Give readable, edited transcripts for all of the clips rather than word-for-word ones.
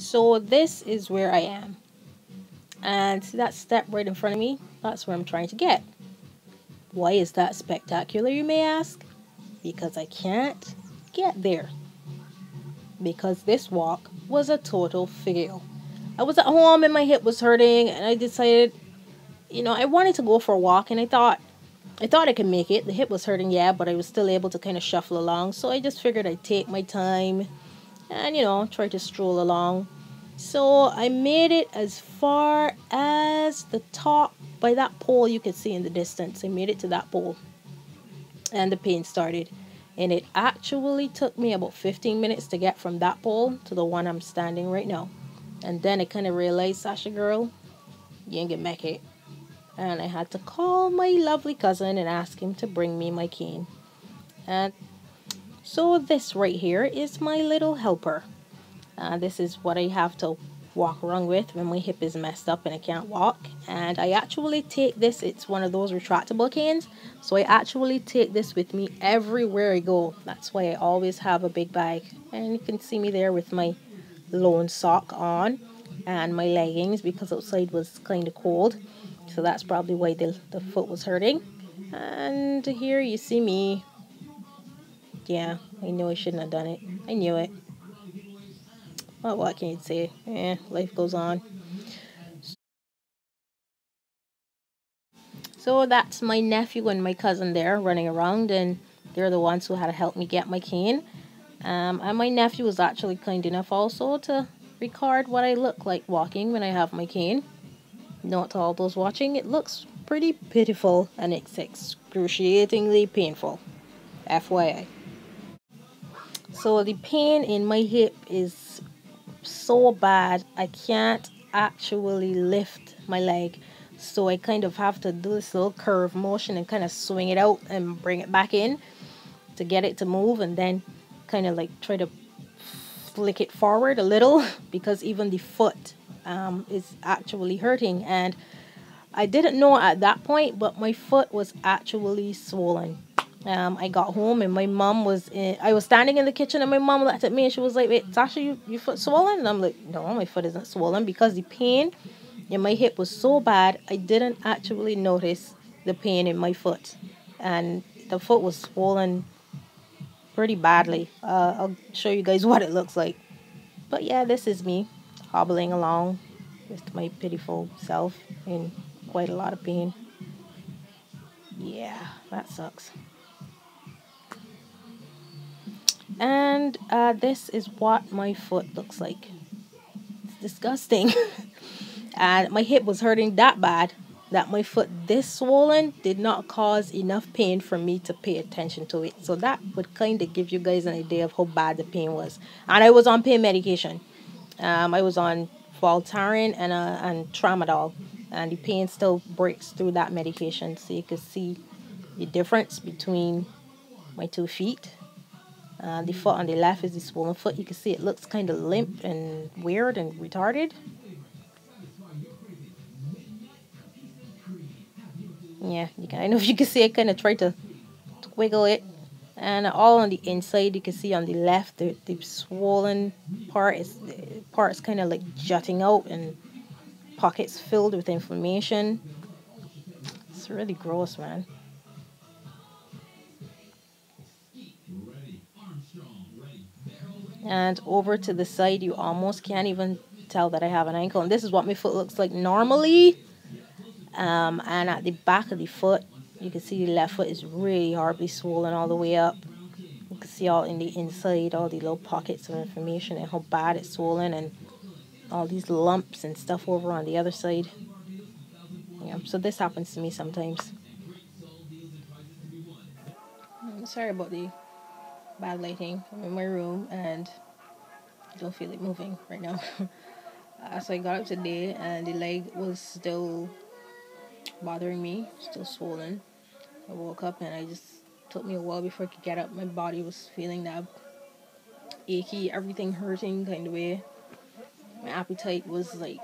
So this is where I am. And see that step right in front of me? That's where I'm trying to get. Why is that spectacular, you may ask? Because I can't get there. Because this walk was a total fail. I was at home and my hip was hurting and I decided, I wanted to go for a walk and I thought I could make it. The hip was hurting, yeah, but I was still able to kind of shuffle along. So I just figured I'd take my time and, try to stroll along. So I made it as far as the top by that pole you could see in the distance. I made it to that pole and the pain started. And it actually took me about 15 minutes to get from that pole to the one I'm standing right now. And then I kind of realized, Sasha girl, you ain't gonna make it. And I had to call my lovely cousin and ask him to bring me my cane. And so this right here is my little helper. This is what I have to walk around with when my hip is messed up and I can't walk. And I actually take this, it's one of those retractable canes. So I actually take this with me everywhere I go. That's why I always have a big bag. And you can see me there with my lone sock on and my leggings because outside was kind of cold. So that's probably why the foot was hurting. And here you see me. Yeah, I knew I shouldn't have done it. I knew it. Well, what can you say? Life goes on. So that's my nephew and my cousin there running around, and they're the ones who had to help me get my cane. And my nephew was actually kind enough also to record what I look like walking when I have my cane. Note to all those watching, it looks pretty pitiful and it's excruciatingly painful. FYI. So the pain in my hip is so bad I can't actually lift my leg. So I kind of have to do this little curve motion and kind of swing it out and bring it back in to get it to move, and then kind of like try to flick it forward a little because even the foot is actually hurting. And I didn't know at that point, but my foot was actually swollen. I got home and my mom I was standing in the kitchen and my mom looked at me and she was like, wait, Tasha, your foot swollen? And I'm like, no, my foot isn't swollen because the pain in my hip was so bad, I didn't actually notice the pain in my foot. And the foot was swollen pretty badly. I'll show you guys what it looks like. But yeah, this is me hobbling along with my pitiful self in quite a lot of pain. Yeah, that sucks. And this is what my foot looks like. It's disgusting. And my hip was hurting that bad that my foot this swollen did not cause enough pain for me to pay attention to it. So that would kind of give you guys an idea of how bad the pain was. And I was on pain medication. I was on Voltaren and Tramadol. And the pain still breaks through that medication. So you can see the difference between my 2 feet. The foot on the left is the swollen foot. You can see it looks kind of limp and weird and retarded. Yeah, I don't know if you can see. I kind of tried to wiggle it. And all on the inside, you can see on the left, the swollen part's kind of like jutting out and pockets filled with inflammation. It's really gross, man. And over to the side, you almost can't even tell that I have an ankle. And this is what my foot looks like normally. And at the back of the foot, you can see the left foot is really horribly swollen all the way up. You can see all in the inside, all the little pockets of inflammation and how bad it's swollen, and all these lumps and stuff over on the other side. Yeah, so this happens to me sometimes. Sorry about the bad lighting. I'm in my room and I don't feel like moving right now. So I got up today and the leg was still bothering me, still swollen. I woke up and I just took me a while before I could get up. My body was feeling that achy, everything hurting kind of way. My appetite was like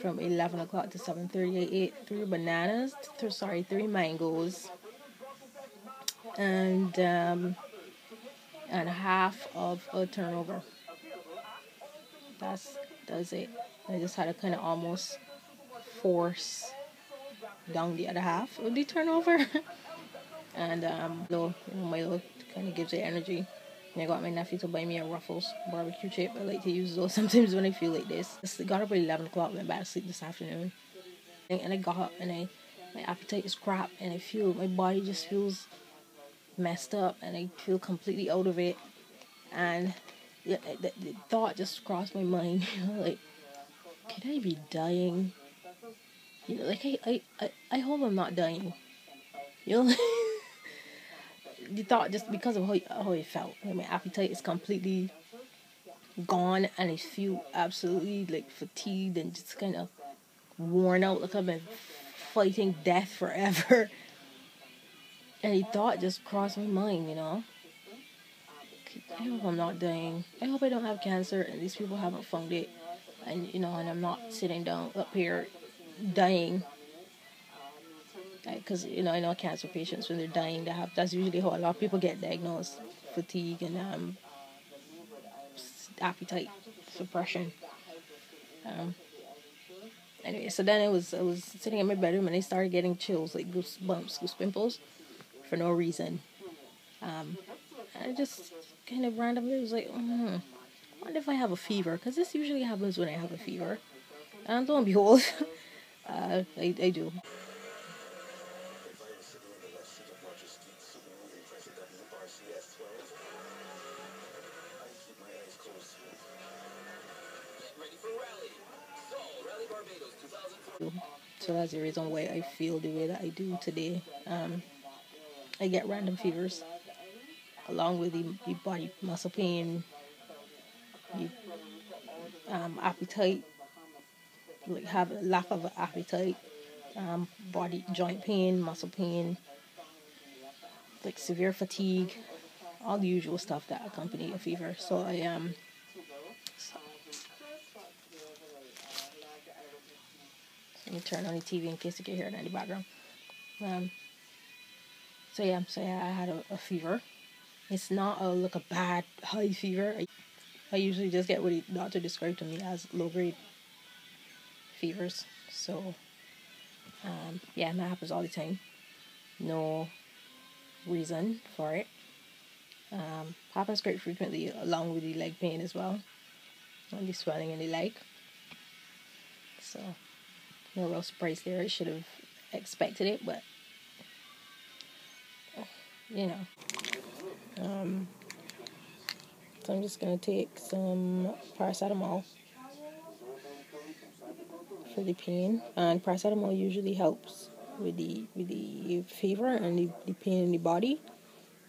from 11 o'clock to 7:30. I ate 3 mangoes, and half of a turnover. That's it. I just had to kind of almost force down the other half of the turnover. And Milo kind of gives it energy. And I got my nephew to buy me a Ruffles barbecue chip. I like to use those sometimes when I feel like this. I got up at 11 o'clock, went back to sleep this afternoon. And I got up and my appetite is crap, and I feel my body just feels messed up, and I feel completely out of it. And the thought just crossed my mind, like, could I be dying? Like I hope I'm not dying. You know, the thought just because of how it felt. Like my appetite is completely gone, and I feel absolutely like fatigued and just kind of worn out. Like I've been fighting death forever. And the thought just crossed my mind, I hope I'm not dying. I hope I don't have cancer and these people haven't found it. And and I'm not sitting down up here dying. Because, I know cancer patients, when they're dying, that's usually how a lot of people get diagnosed. Fatigue and appetite suppression. Um, anyway, so then I was sitting in my bedroom and I started getting chills, like goosebumps, goose pimples, for no reason. I just kind of randomly was like, what if I have a fever? Because this usually happens when I have a fever. And lo and behold, I do. So that's the reason why I feel the way that I do today. I get random fevers, along with the body muscle pain, the appetite, like have a lack of appetite, body joint pain, muscle pain, like severe fatigue, all the usual stuff that accompany a fever. So let me turn on the TV in case you can hear it in the background. Um, so I had a fever. It's not like a bad high fever. I usually just get what the doctor described to me as low grade fevers. So that happens all the time. No reason for it. Happens quite frequently, along with the leg pain as well, and the swelling in the leg. So no real surprise there. I should have expected it, but you know. So I'm just gonna take some paracetamol for the pain, and paracetamol usually helps with the fever and the pain in the body.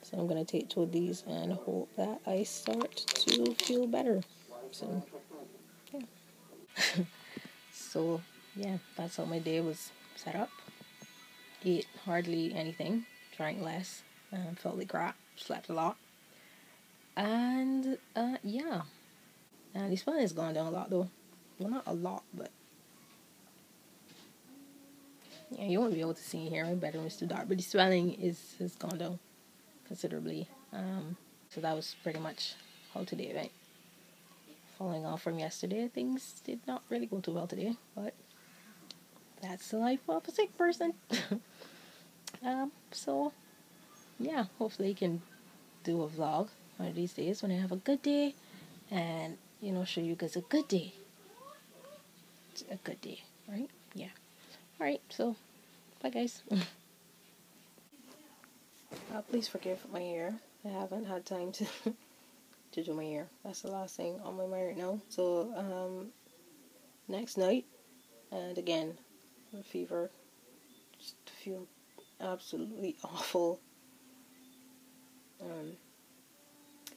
So I'm gonna take two of these and hope that I start to feel better. So yeah. So yeah, that's how my day was set up. Ate hardly anything, drank less, felt like crap, slept a lot, and yeah. And the swelling has gone down a lot though. Well, not a lot, but yeah, you won't be able to see here. My bedroom is too dark, but the swelling has gone down considerably. So that was pretty much how today went. Following on from yesterday, things did not really go too well today, but that's the life of a sick person. So yeah, hopefully I can do a vlog one of these days when I have a good day, and show you guys a good day. It's a good day, right? Yeah. All right. So bye, guys. Please forgive my hair. I haven't had time to to do my hair. That's the last thing on my mind right now. So next night, and again, the fever, just feel absolutely awful.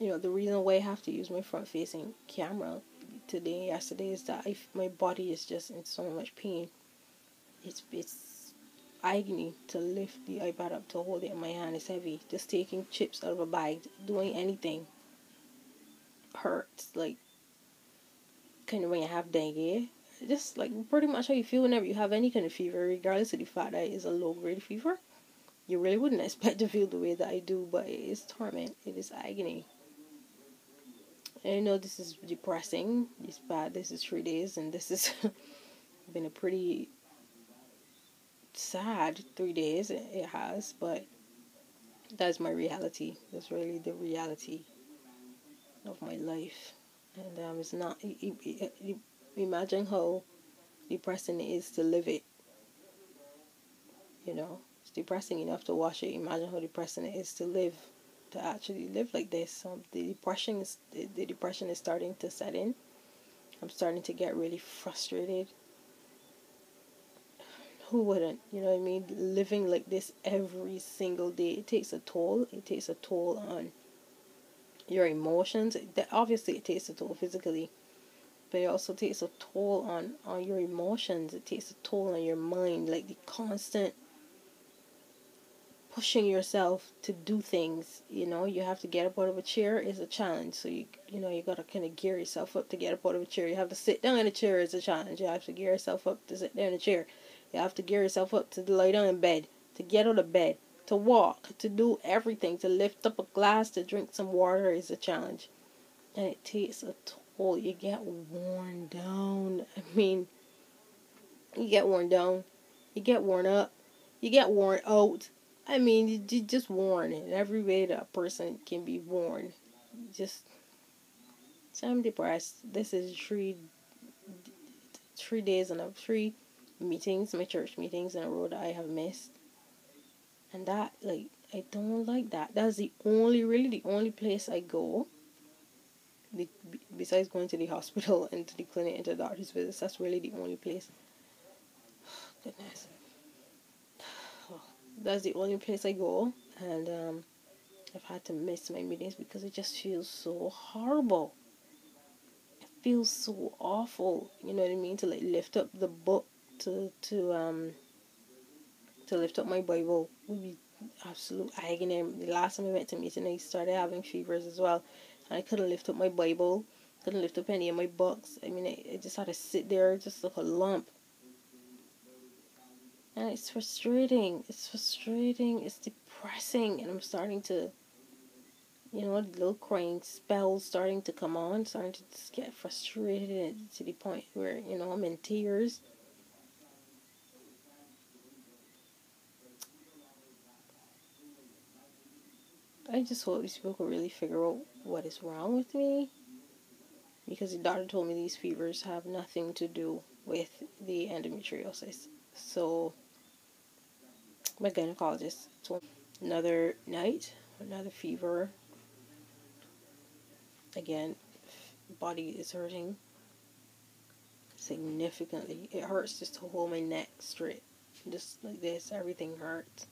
The reason why I have to use my front-facing camera today, yesterday, is that my body is just in so much pain. It's agony to lift the iPad up to hold it in my hand. It's heavy. Just taking chips out of a bag, doing anything hurts. Like, kind of when you have dengue, just like pretty much how you feel whenever you have any kind of fever, regardless of the fact that it is a low grade fever. You really wouldn't expect to feel the way that I do, but it is torment. It is agony. I know this is depressing. This is 3 days, and this has been a pretty sad 3 days. It has, but that's my reality. That's really the reality of my life. And it's not. Imagine how depressing it is to live it. You know, it's depressing enough to watch it. Imagine how depressing it is to live, to actually live like this. The depression is starting to set in. I'm starting to get really frustrated. Who wouldn't? You know what I mean? Living like this every single day, it takes a toll. It takes a toll on your emotions. Obviously, it takes a toll physically, but it also takes a toll on your emotions. It takes a toll on your mind, like the constant pushing yourself to do things. You have to get up out of a chair is a challenge. So you gotta kind of gear yourself up to get up out of a chair. You have to sit down in a chair is a challenge. You have to gear yourself up to sit down in a chair. You have to gear yourself up to lie down in bed, to get out of bed, to walk, to do everything, to lift up a glass, to drink some water is a challenge. And it takes a toll. You get worn down. I mean, you get worn down. You get worn up. You get worn out. I mean, you just worn in every way that a person can be worn. Just, so I'm depressed. This is 3 days and 3 meetings, my church meetings in a row that I have missed. And that, like, I don't like that. That's really the only place I go. Besides going to the hospital and to the clinic and to the doctor's visits, that's really the only place. Goodness. That's the only place I go. And I've had to miss my meetings because it just feels so horrible. It feels so awful. You know what I mean? To like lift up the book, to lift up my Bible would be absolute agony. The last time I went to meeting, I started having fevers as well, and I couldn't lift up my Bible, couldn't lift up any of my books. I mean, I just had to sit there, just like a lump. And it's frustrating. It's depressing, and I'm starting to, little crying spells starting to come on, starting to just get frustrated to the point where, I'm in tears. I just hope these people can really figure out what is wrong with me, because the doctor told me these fevers have nothing to do with the endometriosis. So my gynecologist told me another night, another fever. Again, body is hurting significantly. It hurts just to hold my neck straight. Just like this, everything hurts.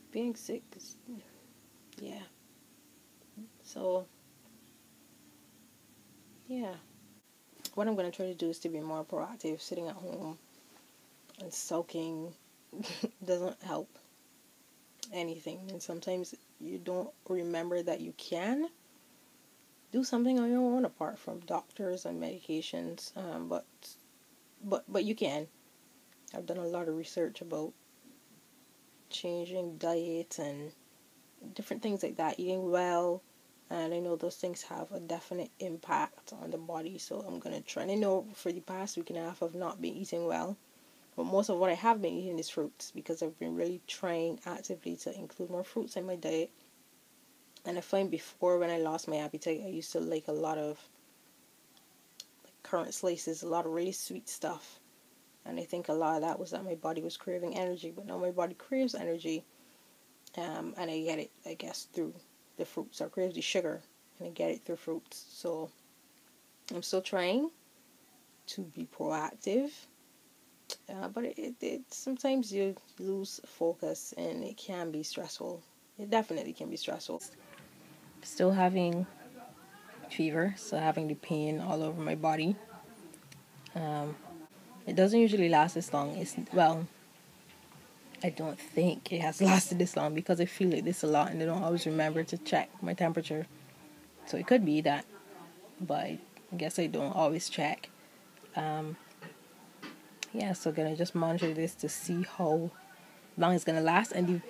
Being sick is, yeah. So, yeah. What I'm going to try to do is to be more proactive. Sitting at home and sulking doesn't help anything. And sometimes you don't remember that you can do something on your own apart from doctors and medications. But you can. I've done a lot of research about changing diets and different things like that, eating well, and I know those things have a definite impact on the body. So I'm gonna try. And I know for the past week and a half I've not been eating well, but most of what I have been eating is fruits, because I've been really trying actively to include more fruits in my diet. And I find before, when I lost my appetite, I used to like a lot of like currant slices, a lot of really sweet stuff. And I think a lot of that was that my body was craving energy, but now my body craves energy, and I get it, I guess, through the fruits. I crave the sugar, and I get it through fruits. So I'm still trying to be proactive, but it sometimes you lose focus, and it can be stressful. It definitely can be stressful. Still having fever, still having the pain all over my body. It doesn't usually last this long. I don't think it has lasted this long, because I feel like this a lot and I don't always remember to check my temperature. So it could be that, but I guess I don't always check. Yeah, so gonna just monitor this to see how long it's gonna last. And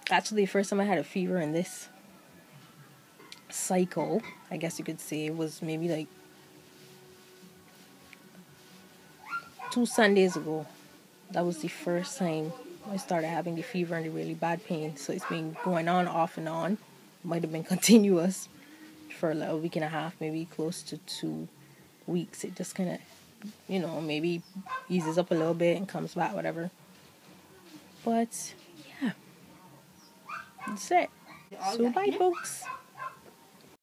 actually, the first time I had a fever in this cycle, I guess you could say, was maybe like 2 Sundays ago. That was the first time I started having the fever and the really bad pain. So it's been going on off and on. Might have been continuous for like a week and a half, maybe close to 2 weeks. It just kind of, maybe eases up a little bit and comes back, whatever. But yeah, that's it. So bye, folks.